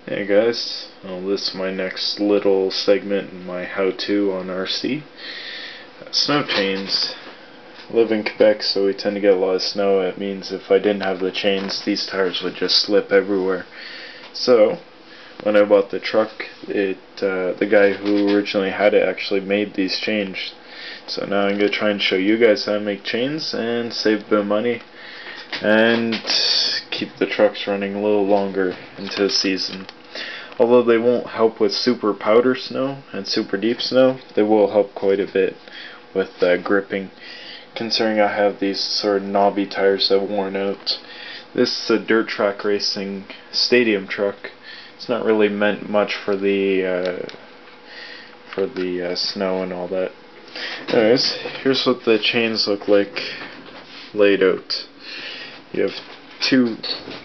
Hey guys, well, this is my next little segment in my how-to on RC. Snow chains. I live in Quebec, so we tend to get a lot of snow. It means if I didn't have the chains, these tires would just slip everywhere. So, when I bought the truck, the guy who originally had it actually made these chains. So now I'm going to try and show you guys how to make chains and save a bit of money and keep the trucks running a little longer into the season. Although they won't help with super powder snow and super deep snow, they will help quite a bit with gripping, considering I have these sort of knobby tires that worn out. This is a dirt track racing stadium truck. It's not really meant much for the snow and all that. Anyways, here's what the chains look like laid out. You have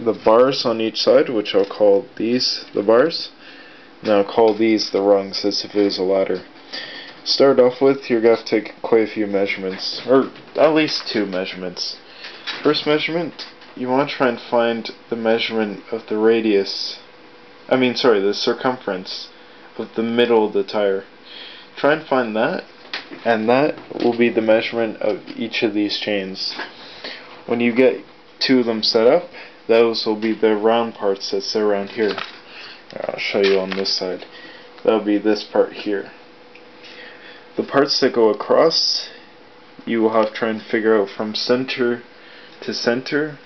the bars on each side, which I'll call these the bars, and I'll call these the rungs, as if it was a ladder. Start off with, you're going to have to take quite a few measurements, or at least 2 measurements. First measurement, you want to try and find the measurement of the the circumference of the middle of the tire. Try and find that, and that will be the measurement of each of these chains. When you get 2 of them set up, those will be the round parts that sit around here. I'll show you on this side. That'll be this part here. The parts that go across, you will have to try and figure out from center to center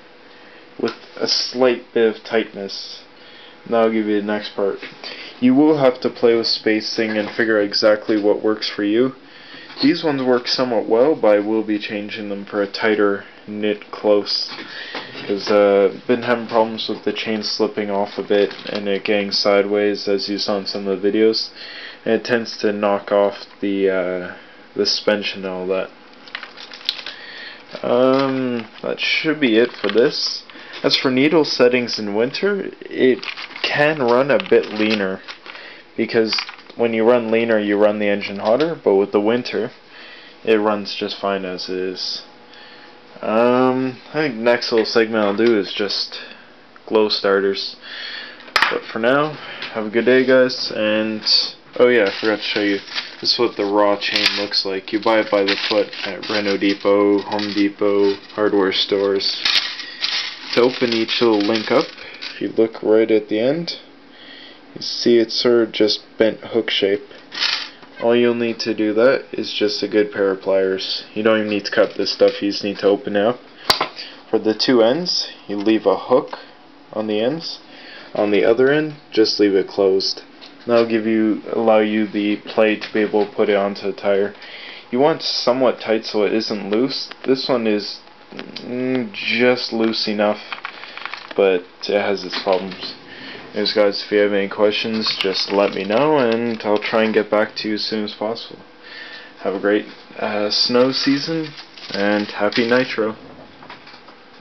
with a slight bit of tightness. And that'll give you the next part. You will have to play with spacing and figure out exactly what works for you. These ones work somewhat well, but I will be changing them for a tighter knit close, because I've been having problems with the chain slipping off a bit and it getting sideways, as you saw in some of the videos, and it tends to knock off the suspension and all that. That should be it for this. As for needle settings in winter, it can run a bit leaner, because when you run leaner, you run the engine hotter, but with the winter, it runs just fine as it is. I think next little segment I'll do is just glow starters. But for now, have a good day, guys, and oh yeah, I forgot to show you. This is what the raw chain looks like. You buy it by the foot at Reno Depot, Home Depot, hardware stores. To open each little link up, if you look right at the end, you see it's sort of just bent hook shape. All you'll need to do that is just a good pair of pliers. You don't even need to cut this stuff, you just need to open it up. For the 2 ends, you leave a hook on the ends. On the other end, just leave it closed. That'll allow you the play to be able to put it onto the tire. You want it somewhat tight so it isn't loose. This one is just loose enough, but it has its problems. Anyways guys, if you have any questions, just let me know and I'll try and get back to you as soon as possible. Have a great snow season and happy nitro.